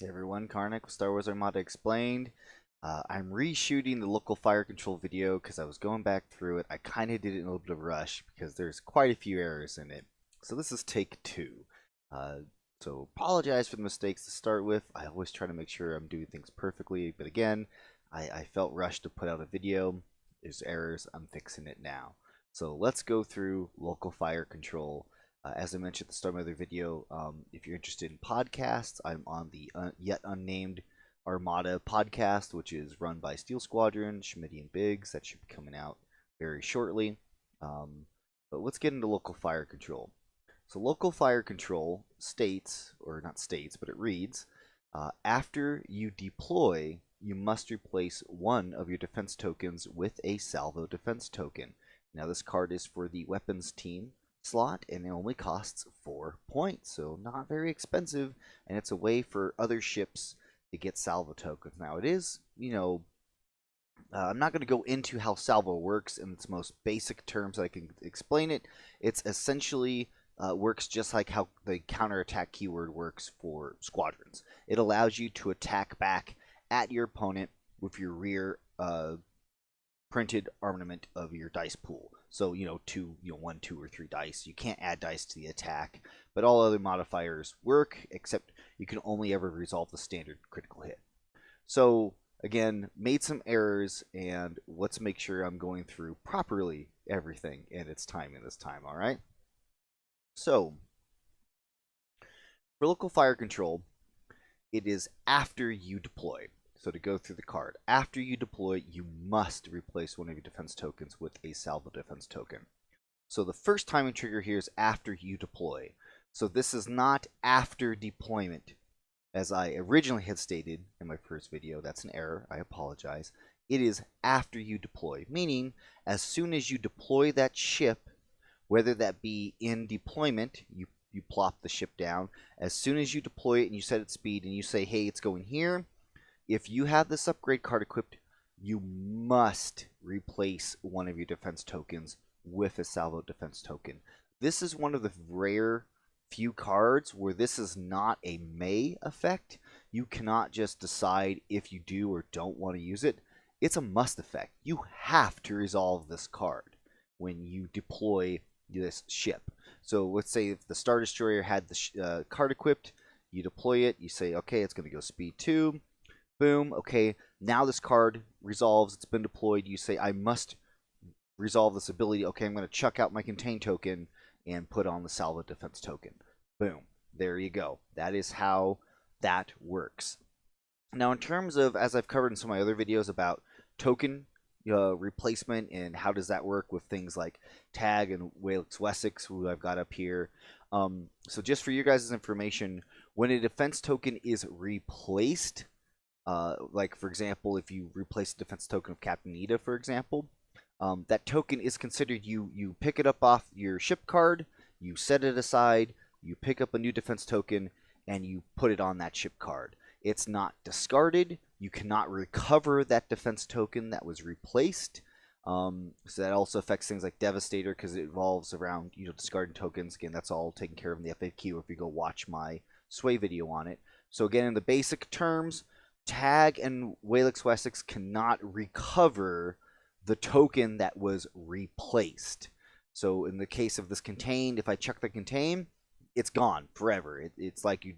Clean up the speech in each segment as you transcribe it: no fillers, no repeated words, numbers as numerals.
Hey everyone, Karnak with Star Wars Armada Explained. I'm reshooting the local fire control video because I was going back through it. I kind of did it in a little bit of a rush because there's quite a few errors in it. So this is take two. Uh, so apologize for the mistakes to start with. I always try to make sure I'm doing things perfectly, but again, I felt rushed to put out a video. There's errors, I'm fixing it now. So let's go through local fire control. As I mentioned at the start of my other video, if you're interested in podcasts, I'm on the yet unnamed Armada podcast, which is run by Steel Squadron, Schmidt and Biggs. That should be coming out very shortly. But let's get into local fire control. So local fire control states, or not states, but it reads, after you deploy, you must replace one of your defense tokens with a Salvo defense token. Now this card is for the weapons team slot, and it only costs 4 points, so not very expensive, and it's a way for other ships to get Salvo tokens. Now it is, I'm not going to go into how Salvo works in its most basic terms. I can explain it. It's essentially works just like how the counterattack keyword works for squadrons. It allows you to attack back at your opponent with your rear printed armament of your dice pool. So, one, two, or three dice. You can't add dice to the attack, but all other modifiers work, except you can only ever resolve the standard critical hit. So, again, made some errors, and let's make sure I'm going through properly everything in its time in this time, all right? So, for local fire control, it is after you deploy. So to go through the card, after you deploy, you must replace one of your defense tokens with a Salvo defense token. So the first timing trigger here is after you deploy. So this is not after deployment. As I originally had stated in my first video, that's an error, I apologize. It is after you deploy, meaning as soon as you deploy that ship, whether that be in deployment, you plop the ship down, as soon as you deploy it and you set its speed and you say, hey, it's going here, if you have this upgrade card equipped, you must replace one of your defense tokens with a Salvo defense token. This is one of the rare few cards where this is not a may effect. You cannot just decide if you do or don't want to use it. It's a must effect. You have to resolve this card when you deploy this ship. So let's say if the Star Destroyer had the card equipped, you deploy it, you say, okay, it's going to go speed 2. Boom, okay, now this card resolves, it's been deployed, you say, I must resolve this ability, okay, I'm going to chuck out my contain token and put on the Salvo defense token. Boom, there you go. That is how that works. Now in terms of, as I've covered in some of my other videos about token replacement and how does that work with things like Tag and Walix Wessex, who I've got up here. So just for your guys' information, when a defense token is replaced, like for example, if you replace the defense token of Captain Nita, for example, that token is considered, you pick it up off your ship card, you set it aside, you pick up a new defense token, and you put it on that ship card. It's not discarded. You cannot recover that defense token that was replaced. So that also affects things like Devastator because it revolves around discarding tokens. Again, that's all taken care of in the FAQ if you go watch my SWAE video on it. So again, in the basic terms, Tag and Walix Wessex cannot recover the token that was replaced. So in the case of this contained, if I chuck the contain, it's gone forever. It's like you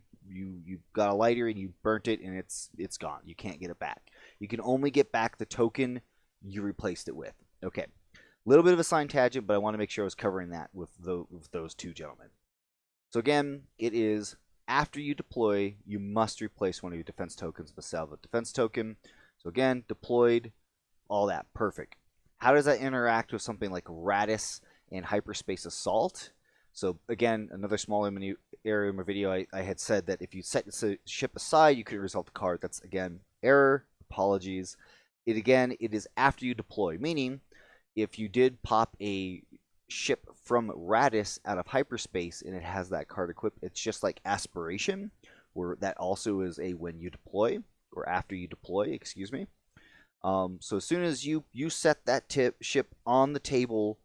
got a lighter and you burnt it and it's gone. You can't get it back. You can only get back the token you replaced it with. Okay, a little bit of a sign tangent, but I want to make sure I was covering that with those two gentlemen. So again, it is after you deploy, you must replace one of your defense tokens with a Salvo defense token. So again, deployed, all that, perfect. How does that interact with something like Radis and Hyperspace Assault? So again, another small area in my video, I had said that if you set the ship aside, you could resolve the card. That's, again, error, apologies. It is after you deploy, meaning if you did pop a ship from Radis out of hyperspace and it has that card equipped, it's just like Aspiration, where that also is a when you deploy, or after you deploy, excuse me. So as soon as you set that ship on the table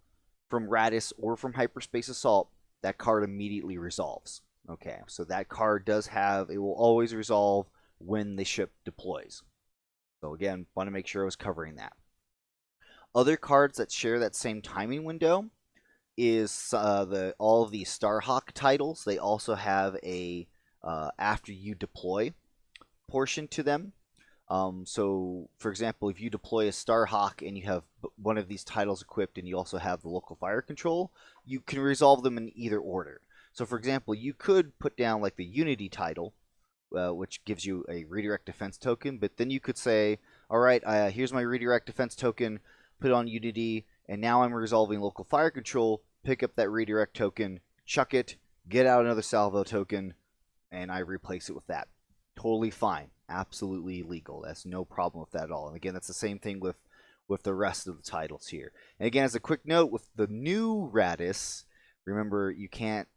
from Radis or from Hyperspace Assault, that card immediately resolves. Okay, so that card does have, it will always resolve when the ship deploys. So again, want to make sure I was covering that. Other cards that share that same timing window is all of the Starhawk titles. They also have a after you deploy portion to them. So, for example, if you deploy a Starhawk and you have one of these titles equipped and you also have the local fire control, you can resolve them in either order. So, for example, you could put down like the Unity title, which gives you a redirect defense token, but then you could say, all right, here's my redirect defense token, put it on Unity, and now I'm resolving local fire control, pick up that redirect token, chuck it, get out another Salvo token, and I replace it with that. Totally fine. Absolutely legal. That's no problem with that at all. And again, that's the same thing with the rest of the titles here. And again, as a quick note, with the new Radis, remember you can't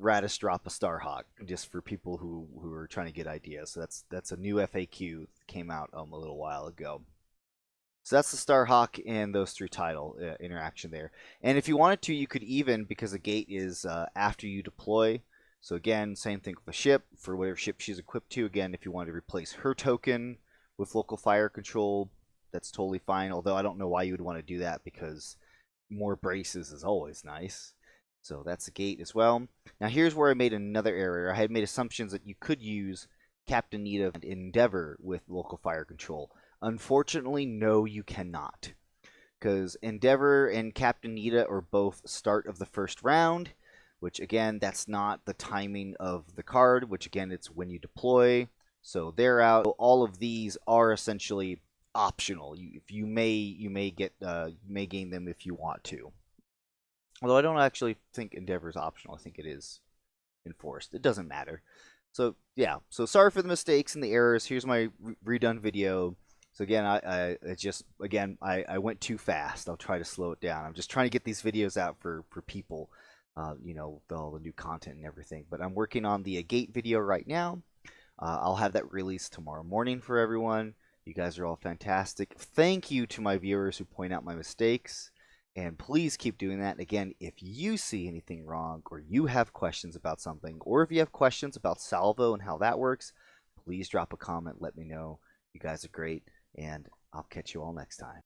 Radis drop a Starhawk, just for people who are trying to get ideas. So that's a new FAQ that came out a little while ago. So that's the Starhawk and those three title interaction there. And if you wanted to, you could even, because the gate is after you deploy. So again, same thing with the ship, for whatever ship she's equipped to. Again, if you want to replace her token with local fire control, that's totally fine. Although I don't know why you would want to do that, because more braces is always nice. So that's the gate as well. Now here's where I made another error. I had made assumptions that you could use Captain Nita and Endeavor with local fire control. Unfortunately, no, you cannot. Because Endeavor and Captain Nita are both start of the first round, which again, that's not the timing of the card, which again, it's when you deploy. So they're out. All of these are essentially optional. You may gain them if you want to. Although I don't actually think Endeavor is optional. I think it is enforced. It doesn't matter. So yeah. So sorry for the mistakes and the errors. Here's my redone video. So again, I went too fast. I'll try to slow it down. I'm just trying to get these videos out for people. With all the new content and everything. But I'm working on the gate video right now. I'll have that released tomorrow morning for everyone. You guys are all fantastic. Thank you to my viewers who point out my mistakes. And please keep doing that. Again, if you see anything wrong, or you have questions about something, or if you have questions about Salvo and how that works, please drop a comment. Let me know. You guys are great. And I'll catch you all next time.